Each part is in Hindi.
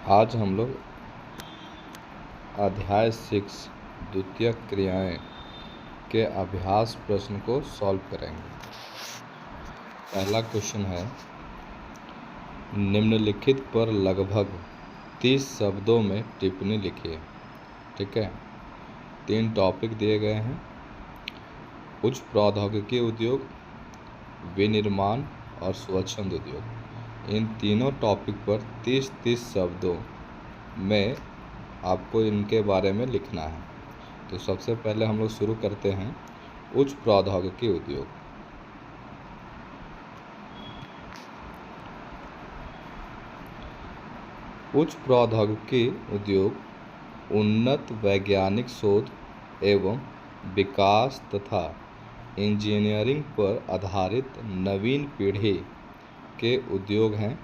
आज हम लोग अध्याय 6 द्वितीय क्रियाएं के अभ्यास प्रश्न को सॉल्व करेंगे। पहला क्वेश्चन है, निम्नलिखित पर लगभग 30 शब्दों में टिप्पणी लिखिए। ठीक है, 3 टॉपिक दिए गए हैं: उच्च प्रौद्योगिकी उद्योग, विनिर्माण और स्वच्छंद उद्योग। इन तीनों टॉपिक पर 30-30 शब्दों में आपको इनके बारे में लिखना है। तो सबसे पहले हम लोग शुरू करते हैं उच्च प्रौद्योगिकी उद्योग। उच्च प्रौद्योगिकी उद्योग उन्नत वैज्ञानिक शोध एवं विकास तथा इंजीनियरिंग पर आधारित नवीन पीढ़ी के उद्योग हैं,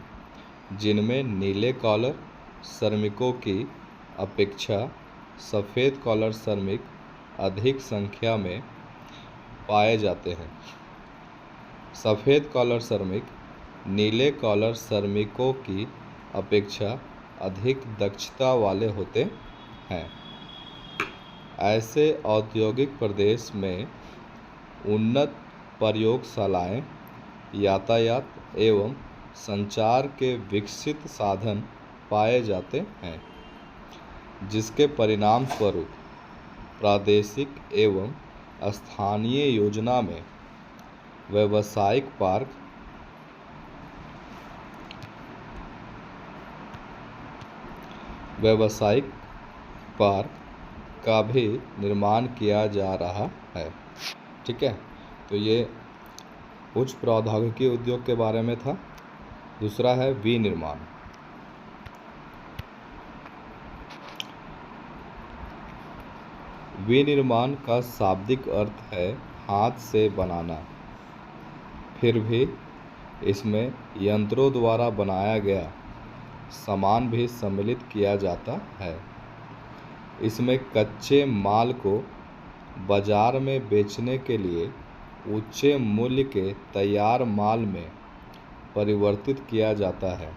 जिनमें नीले कॉलर श्रमिकों की अपेक्षा सफ़ेद कॉलर श्रमिक अधिक संख्या में पाए जाते हैं। सफ़ेद कॉलर श्रमिक नीले कॉलर श्रमिकों की अपेक्षा अधिक दक्षता वाले होते हैं। ऐसे औद्योगिक प्रदेश में उन्नत प्रयोगशालाएं, यातायात एवं संचार के विकसित साधन पाए जाते हैं, जिसके परिणाम स्वरूप प्रादेशिक एवं स्थानीय योजना में व्यावसायिक पार्क का भी निर्माण किया जा रहा है। ठीक है, तो ये उच्च प्रौद्योगिकी उद्योग के बारे में था। दूसरा है विनिर्माण। विनिर्माण का शाब्दिक अर्थ है हाथ से बनाना, फिर भी इसमें यंत्रों द्वारा बनाया गया सामान भी सम्मिलित किया जाता है। इसमें कच्चे माल को बाजार में बेचने के लिए ऊंचे मूल्य के तैयार माल में परिवर्तित किया जाता है।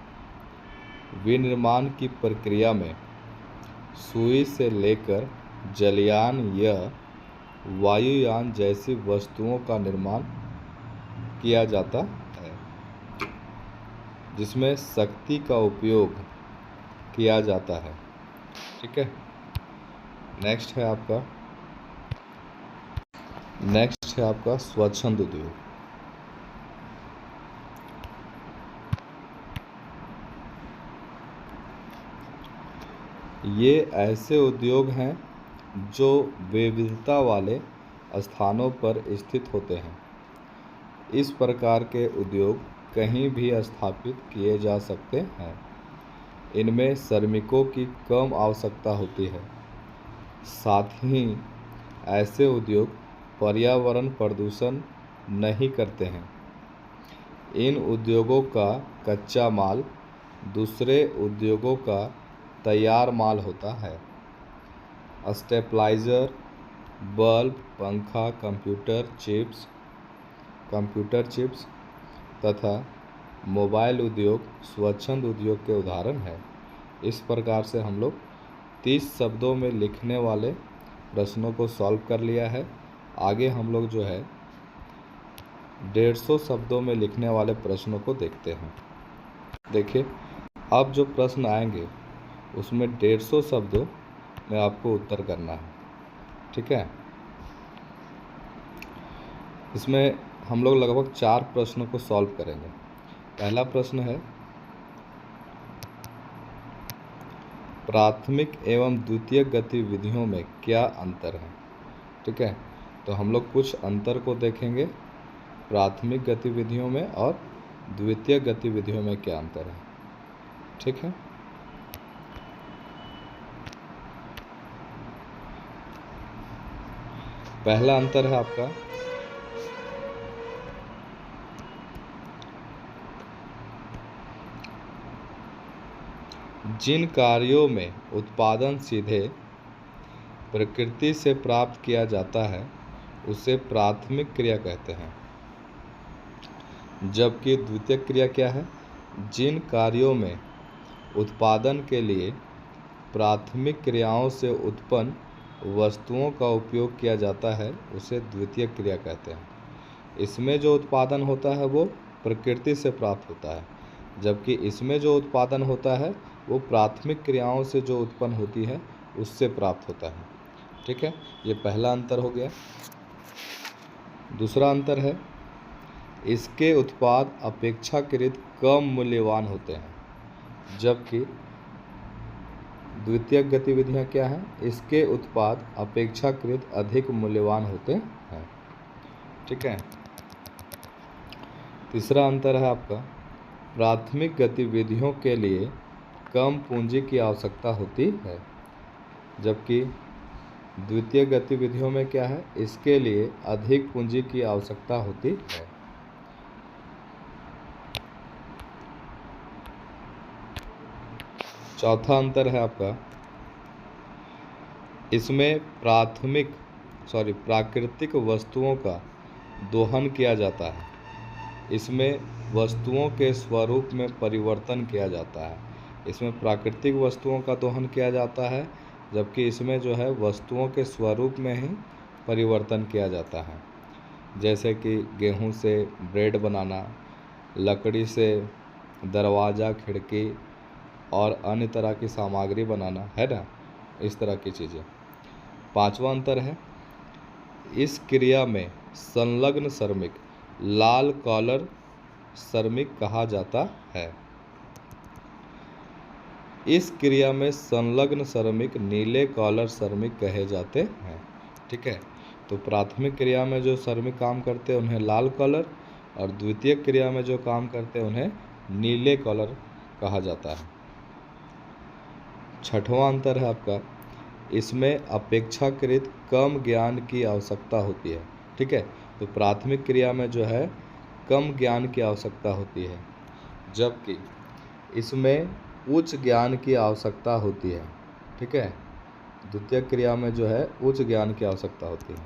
विनिर्माण की प्रक्रिया में सुई से लेकर जलयान या वायुयान जैसी वस्तुओं का निर्माण किया जाता है, जिसमें शक्ति का उपयोग किया जाता है। ठीक है, नेक्स्ट है आपका स्वच्छंद उद्योग। ये ऐसे उद्योग हैं जो विविधता वाले स्थानों पर स्थित होते हैं। इस प्रकार के उद्योग कहीं भी स्थापित किए जा सकते हैं। इनमें श्रमिकों की कम आवश्यकता होती है। साथ ही ऐसे उद्योग पर्यावरण प्रदूषण नहीं करते हैं। इन उद्योगों का कच्चा माल दूसरे उद्योगों का तैयार माल होता है। स्टेबलाइजर, बल्ब, पंखा, कंप्यूटर चिप्स तथा मोबाइल उद्योग स्वच्छंद उद्योग के उदाहरण हैं। इस प्रकार से हम लोग 30 शब्दों में लिखने वाले प्रश्नों को सॉल्व कर लिया है। आगे हम लोग जो है 150 शब्दों में लिखने वाले प्रश्नों को देखते हैं। देखिए, अब जो प्रश्न आएंगे उसमें 150 शब्दों में आपको उत्तर करना है। ठीक है, इसमें हम लोग लगभग 4 प्रश्नों को सॉल्व करेंगे। पहला प्रश्न है, प्राथमिक एवं द्वितीय गतिविधियों में क्या अंतर है। ठीक है, तो हम लोग कुछ अंतर को देखेंगे, प्राथमिक गतिविधियों में और द्वितीय गतिविधियों में क्या अंतर है। ठीक है, पहला अंतर है आपका जिन कार्यों में उत्पादन सीधे प्रकृति से प्राप्त किया जाता है उसे प्राथमिक क्रिया कहते हैं, जबकि द्वितीयक क्रिया क्या है, जिन कार्यों में उत्पादन के लिए प्राथमिक क्रियाओं से उत्पन्न वस्तुओं का उपयोग किया जाता है उसे द्वितीयक क्रिया कहते हैं। इसमें जो उत्पादन होता है वो प्रकृति से प्राप्त होता है, जबकि इसमें जो उत्पादन होता है वो प्राथमिक क्रियाओं से जो उत्पन्न होती है उससे प्राप्त होता है। ठीक है, ये पहला अंतर हो गया। दूसरा अंतर है इसके उत्पाद अपेक्षाकृत कम मूल्यवान होते हैं, जबकि द्वितीयक गतिविधियां क्या हैं, इसके उत्पाद अपेक्षाकृत अधिक मूल्यवान होते हैं। ठीक है। तीसरा अंतर है आपका प्राथमिक गतिविधियों के लिए कम पूंजी की आवश्यकता होती है, जबकि द्वितीय गतिविधियों में क्या है, इसके लिए अधिक पूंजी की आवश्यकता होती है। चौथा अंतर है आपका इसमें प्राकृतिक वस्तुओं का दोहन किया जाता है। इसमें वस्तुओं के स्वरूप में परिवर्तन किया जाता है। इसमें प्राकृतिक वस्तुओं का दोहन किया जाता है, जबकि इसमें जो है वस्तुओं के स्वरूप में ही परिवर्तन किया जाता है। जैसे कि गेहूं से ब्रेड बनाना, लकड़ी से दरवाज़ा, खिड़की और अन्य तरह की सामग्री बनाना, है ना, इस तरह की चीज़ें। पांचवा अंतर है इस क्रिया में संलग्न श्रमिक लाल कॉलर श्रमिक कहा जाता है। इस क्रिया में संलग्न श्रमिक नीले कॉलर श्रमिक कहे जाते हैं। ठीक है, तो प्राथमिक क्रिया में जो श्रमिक काम करते हैं उन्हें लाल कॉलर, और द्वितीय क्रिया में जो काम करते हैं उन्हें नीले कॉलर कहा जाता है। छठवां अंतर है आपका इसमें अपेक्षाकृत कम ज्ञान की आवश्यकता होती है। ठीक है, तो प्राथमिक क्रिया में जो है कम ज्ञान की आवश्यकता होती है, जबकि इसमें उच्च ज्ञान की आवश्यकता होती है। ठीक है, द्वितीय क्रिया में जो है उच्च ज्ञान की आवश्यकता होती है।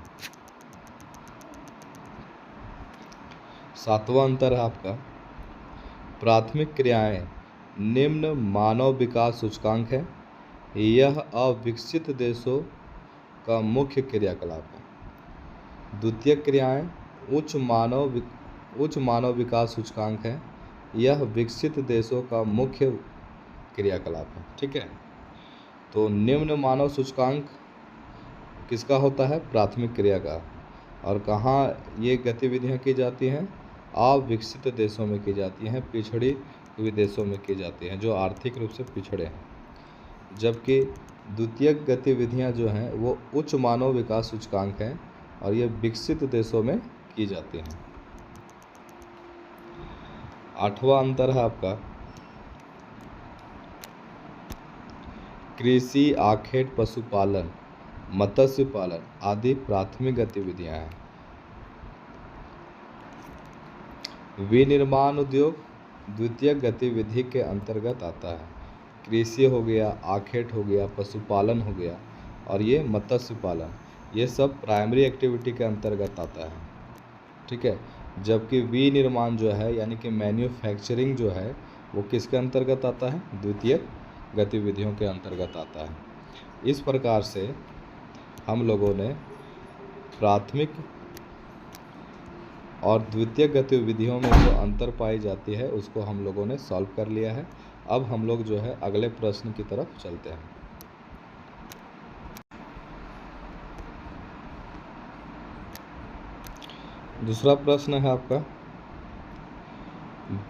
सातवां अंतर है आपका प्राथमिक क्रियाएं निम्न मानव विकास सूचकांक है। यह अविकसित देशों का मुख्य क्रियाकलाप है। द्वितीय क्रियाएं उच्च मानव विकास सूचकांक है। यह विकसित देशों का मुख्य क्रियाकलाप है। ठीक है, तो निम्न मानव सूचकांक किसका होता है, प्राथमिक क्रिया का, और कहाँ ये गतिविधियाँ की जाती हैं, अविकसित देशों में की जाती हैं, पिछड़ी हुई देशों में की जाती हैं, जो आर्थिक रूप से पिछड़े हैं। जबकि द्वितीय गतिविधियां जो हैं वो उच्च मानव विकास सूचकांक हैं और ये विकसित देशों में की जाती हैं। आठवां अंतर है आपका कृषि, आखेट, पशुपालन, मत्स्य पालन आदि प्राथमिक गतिविधियां हैं। विनिर्माण उद्योग द्वितीय गतिविधि के अंतर्गत आता है। कृषि हो गया, आखेट हो गया, पशुपालन हो गया और ये मत्स्य पालन, ये सब प्राइमरी एक्टिविटी के अंतर्गत आता है। ठीक है, जबकि विनिर्माण जो है यानी कि मैन्युफैक्चरिंग जो है वो किसके अंतर्गत आता है, द्वितीय गतिविधियों के अंतर्गत आता है। इस प्रकार से हम लोगों ने प्राथमिक और द्वितीय गतिविधियों में जो अंतर पाई जाती है उसको हम लोगों ने सॉल्व कर लिया है। अब हम लोग जो है अगले प्रश्न की तरफ चलते हैं। दूसरा प्रश्न है आपका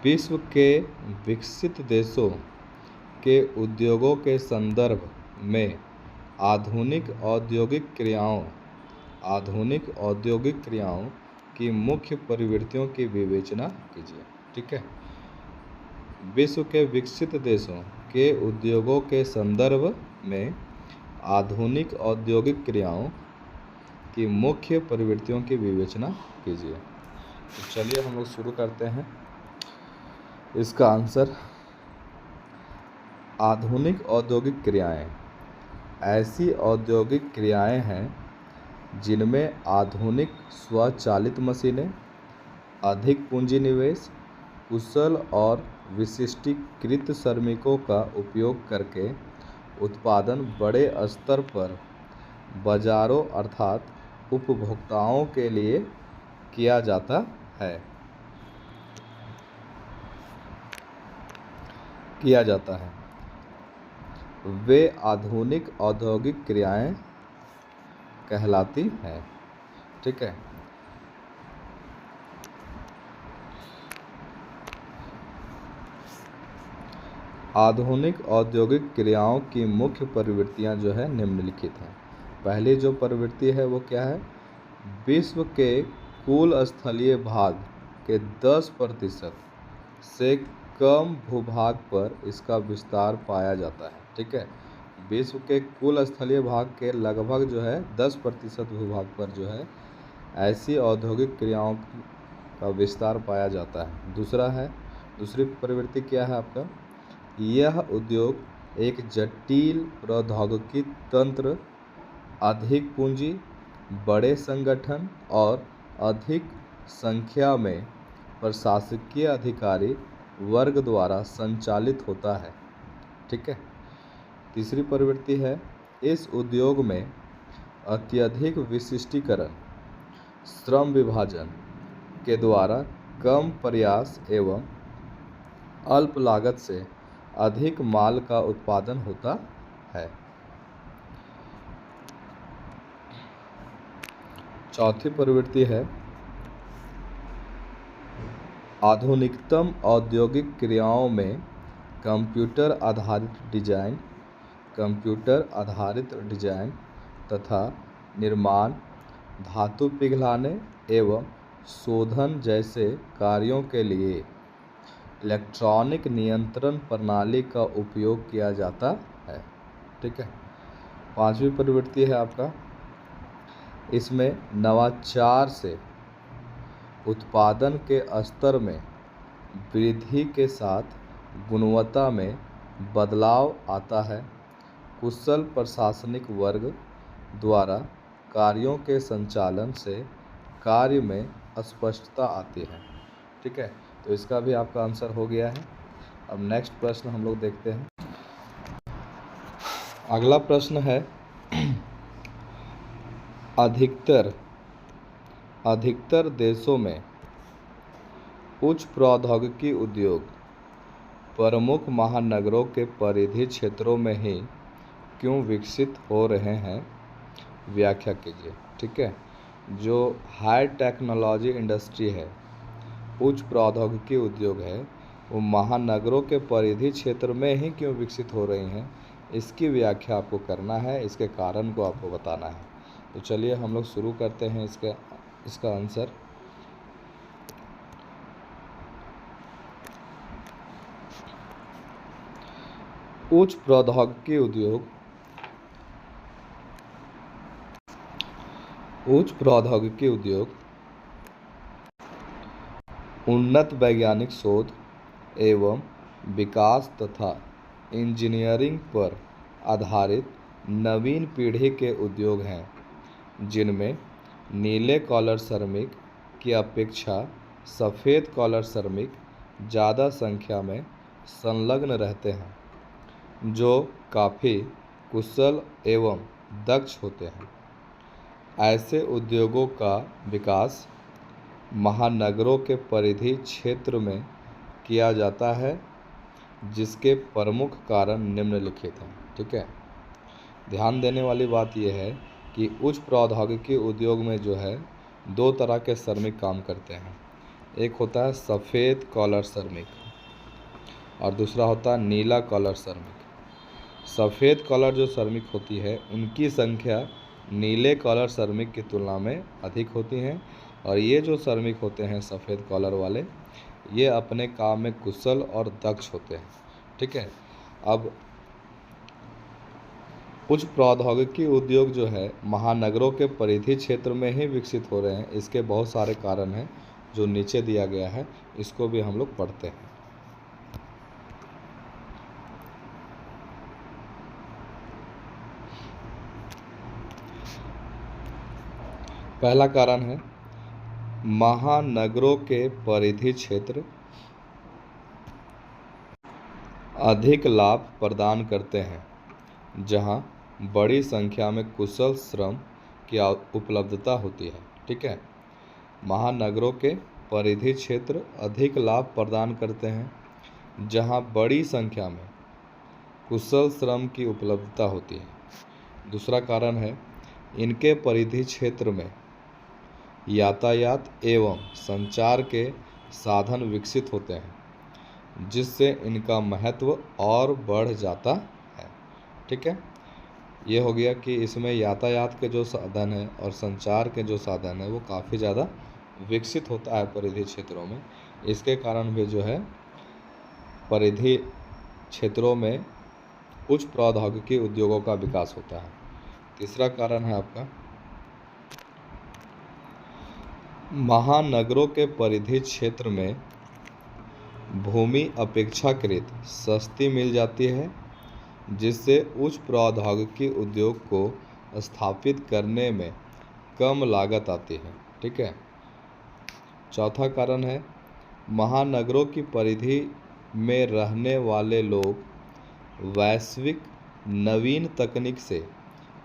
विश्व के विकसित देशों के उद्योगों के संदर्भ में आधुनिक औद्योगिक क्रियाओं की मुख्य प्रवृत्तियों की विवेचना कीजिए। ठीक है, विश्व के विकसित देशों के उद्योगों के संदर्भ में आधुनिक औद्योगिक क्रियाओं की मुख्य प्रवृत्तियों की विवेचना कीजिए। तो चलिए हम लोग शुरू करते हैं। इसका आंसर आधुनिक औद्योगिक क्रियाएं ऐसी औद्योगिक क्रियाएं हैं जिनमें आधुनिक स्वचालित मशीनें, अधिक पूंजी निवेश, कुशल और विशिष्टीकृत श्रमिकों का उपयोग करके उत्पादन बड़े स्तर पर बाजारों अर्थात उपभोक्ताओं के लिए किया जाता है। वे आधुनिक औद्योगिक क्रियाएं कहलाती हैं। ठीक है। आधुनिक औद्योगिक क्रियाओं की मुख्य प्रवृत्तियां जो है निम्नलिखित हैं। पहली जो प्रवृत्ति है वो क्या है? विश्व के कुल स्थलीय भाग के 10% से कम भूभाग पर इसका विस्तार पाया जाता है। ठीक है। विश्व के कुल स्थलीय भाग के लगभग जो है 10% भूभाग पर जो है ऐसी औद्योगिक क्रियाओं का विस्तार पाया जाता है। दूसरी प्रवृत्ति क्या है आपका? यह उद्योग एक जटिल प्रौद्योगिकी तंत्र, अधिक पूंजी, बड़े संगठन और अधिक संख्या में प्रशासकीय अधिकारी वर्ग द्वारा संचालित होता है। ठीक है। तीसरी प्रवृत्ति है, इस उद्योग में अत्यधिक विशिष्टीकरण, श्रम विभाजन के द्वारा कम प्रयास एवं अल्प लागत से अधिक माल का उत्पादन होता है। चौथी प्रवृत्ति है, आधुनिकतम औद्योगिक क्रियाओं में कंप्यूटर आधारित डिजाइन तथा निर्माण, धातु पिघलाने एवं शोधन जैसे कार्यों के लिए इलेक्ट्रॉनिक नियंत्रण प्रणाली का उपयोग किया जाता है। ठीक है। पांचवी प्रवृत्ति है आपका, इसमें नवाचार से उत्पादन के स्तर में वृद्धि के साथ गुणवत्ता में बदलाव आता है। कुशल प्रशासनिक वर्ग द्वारा कार्यों के संचालन से कार्य में स्पष्टता आती है। ठीक है। तो इसका भी आपका आंसर हो गया है। अब नेक्स्ट प्रश्न हम लोग देखते हैं। अगला प्रश्न है, अधिकतर देशों में उच्च प्रौद्योगिकी उद्योग प्रमुख महानगरों के परिधि क्षेत्रों में ही क्यों विकसित हो रहे हैं? व्याख्या कीजिए। ठीक है। जो हाई टेक्नोलॉजी इंडस्ट्री है, उच्च प्रौद्योगिकी उद्योग है, वो महानगरों के परिधि क्षेत्र में ही क्यों विकसित हो रही हैं, इसकी व्याख्या आपको करना है, इसके कारण को आपको बताना है। तो चलिए हम लोग शुरू करते हैं इसका आंसर। उच्च प्रौद्योगिकी उद्योग उन्नत वैज्ञानिक शोध एवं विकास तथा इंजीनियरिंग पर आधारित नवीन पीढ़ी के उद्योग हैं, जिनमें नीले कॉलर श्रमिक की अपेक्षा सफ़ेद कॉलर श्रमिक ज़्यादा संख्या में संलग्न रहते हैं, जो काफ़ी कुशल एवं दक्ष होते हैं। ऐसे उद्योगों का विकास महानगरों के परिधि क्षेत्र में किया जाता है, जिसके प्रमुख कारण निम्नलिखित हैं। ठीक है। ध्यान देने वाली बात यह है कि उच्च प्रौद्योगिकी उद्योग में जो है 2 तरह के श्रमिक काम करते हैं। एक होता है सफ़ेद कॉलर श्रमिक और दूसरा होता है नीला कॉलर श्रमिक। सफ़ेद कॉलर जो श्रमिक होती है, उनकी संख्या नीले कॉलर श्रमिक की तुलना में अधिक होती हैं, और ये जो श्रमिक होते हैं सफ़ेद कॉलर वाले, ये अपने काम में कुशल और दक्ष होते हैं। ठीक है। अब उच्च प्रौद्योगिकी उद्योग जो है महानगरों के परिधि क्षेत्र में ही विकसित हो रहे हैं। इसके बहुत सारे कारण हैं जो नीचे दिया गया है, इसको भी हम लोग पढ़ते हैं। पहला कारण है, महानगरों के परिधि क्षेत्र अधिक लाभ प्रदान करते हैं, जहां बड़ी संख्या में कुशल श्रम की उपलब्धता होती है। ठीक है, महानगरों के परिधि क्षेत्र अधिक लाभ प्रदान करते हैं, जहां बड़ी संख्या में कुशल श्रम की उपलब्धता होती है। दूसरा कारण है, इनके परिधि क्षेत्र में यातायात एवं संचार के साधन विकसित होते हैं, जिससे इनका महत्व और बढ़ जाता है। ठीक है, ये हो गया कि इसमें यातायात के जो साधन है और संचार के जो साधन है वो काफ़ी ज़्यादा विकसित होता है परिधि क्षेत्रों में। इसके कारण भी जो है परिधि क्षेत्रों में उच्च प्रौद्योगिकी उद्योगों का विकास होता है। तीसरा कारण है आपका, महानगरों के परिधि क्षेत्र में भूमि अपेक्षाकृत सस्ती मिल जाती है, जिससे उच्च प्रौद्योगिकी उद्योग को स्थापित करने में कम लागत आती है। ठीक है, चौथा कारण है, महानगरों की परिधि में रहने वाले लोग वैश्विक नवीन तकनीक से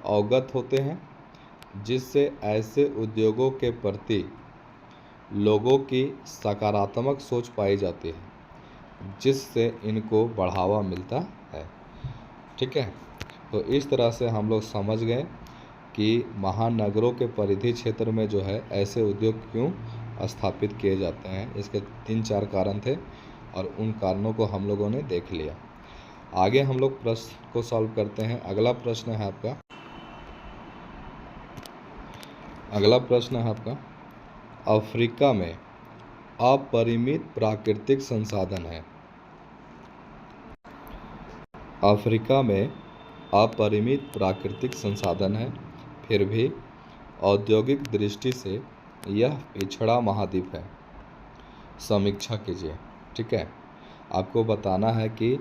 अवगत होते हैं, जिससे ऐसे उद्योगों के प्रति लोगों की सकारात्मक सोच पाई जाती है, जिससे इनको बढ़ावा मिलता है। ठीक है, तो इस तरह से हम लोग समझ गए कि महानगरों के परिधि क्षेत्र में जो है ऐसे उद्योग क्यों स्थापित किए जाते हैं। इसके 3-4 कारण थे और उन कारणों को हम लोगों ने देख लिया। आगे हम लोग प्रश्न को सॉल्व करते हैं। अगला प्रश्न है आपका, अफ्रीका में अपरिमित प्राकृतिक संसाधन है। अफ्रीका में अपरिमित प्राकृतिक संसाधन है, फिर भी औद्योगिक दृष्टि से यह पिछड़ा महाद्वीप है। समीक्षा कीजिए। ठीक है, आपको बताना है कि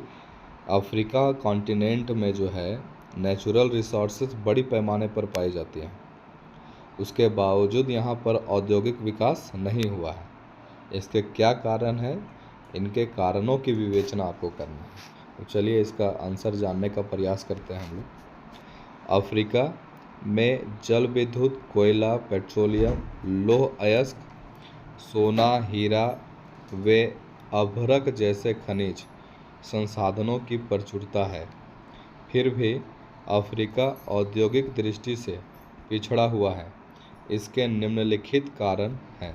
अफ्रीका कॉन्टिनेंट में जो है नेचुरल रिसोर्सेज बड़ी पैमाने पर पाई जाती हैं, उसके बावजूद यहाँ पर औद्योगिक विकास नहीं हुआ है। इसके क्या कारण है, इनके कारणों की विवेचना आपको करनी है। तो चलिए इसका आंसर जानने का प्रयास करते हैं हम लोग। अफ्रीका में जल विद्युत, कोयला, पेट्रोलियम, लौह अयस्क, सोना, हीरा व अभ्रक जैसे खनिज संसाधनों की प्रचुरता है। फिर भी अफ्रीका औद्योगिक दृष्टि से पिछड़ा हुआ है। इसके निम्नलिखित कारण हैं।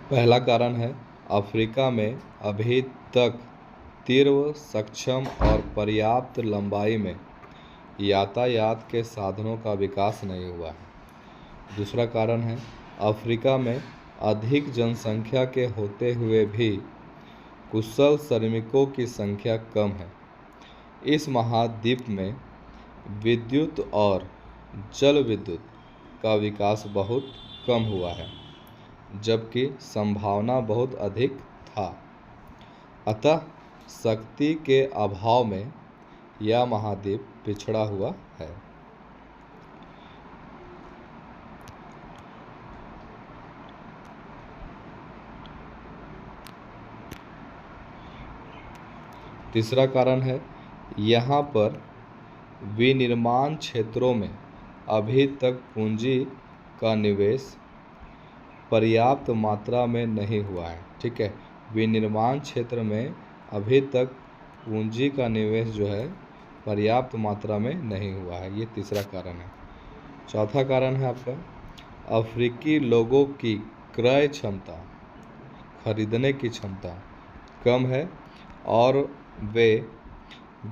पहला कारण है, अफ्रीका में अभी तक तीव्र, सक्षम और पर्याप्त लंबाई में यातायात के साधनों का विकास नहीं हुआ है। दूसरा कारण है, अफ्रीका में अधिक जनसंख्या के होते हुए भी कुशल श्रमिकों की संख्या कम है। इस महाद्वीप में विद्युत और जल विद्युत का विकास बहुत कम हुआ है, जबकि संभावना बहुत अधिक था। अतः शक्ति के अभाव में यह महाद्वीप पिछड़ा हुआ है। तीसरा कारण है, यहाँ पर विनिर्माण क्षेत्रों में अभी तक पूंजी का निवेश पर्याप्त मात्रा में नहीं हुआ है। ठीक है, विनिर्माण क्षेत्र में अभी तक पूंजी का निवेश जो है पर्याप्त मात्रा में नहीं हुआ है। ये तीसरा कारण है। चौथा कारण है आपका, अफ्रीकी लोगों की क्रय क्षमता, खरीदने की क्षमता कम है और वे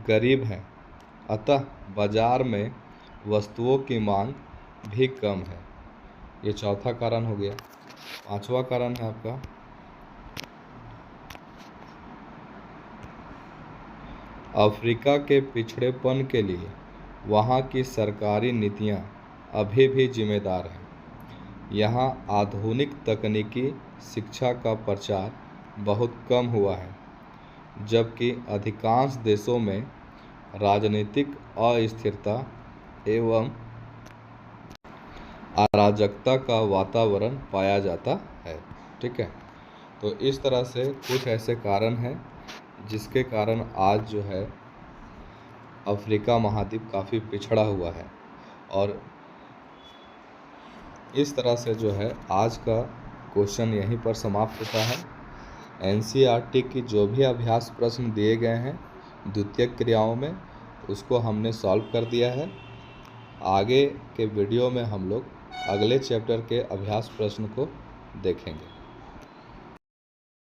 गरीब हैं। अतः बाजार में वस्तुओं की मांग भी कम है। ये चौथा कारण हो गया। पांचवा कारण है आपका, अफ्रीका के पिछड़ेपन के लिए वहाँ की सरकारी नीतियाँ अभी भी जिम्मेदार हैं। यहाँ आधुनिक तकनीकी शिक्षा का प्रचार बहुत कम हुआ है, जबकि अधिकांश देशों में राजनीतिक अस्थिरता एवं अराजकता का वातावरण पाया जाता है। ठीक है, तो इस तरह से कुछ ऐसे कारण हैं जिसके कारण आज जो है अफ्रीका महाद्वीप काफ़ी पिछड़ा हुआ है। और इस तरह से जो है आज का क्वेश्चन यहीं पर समाप्त होता है। एनसीईआरटी की जो भी अभ्यास प्रश्न दिए गए हैं द्वितीयक क्रियाओं में, उसको हमने सॉल्व कर दिया है। आगे के वीडियो में हम लोग अगले चैप्टर के अभ्यास प्रश्न को देखेंगे।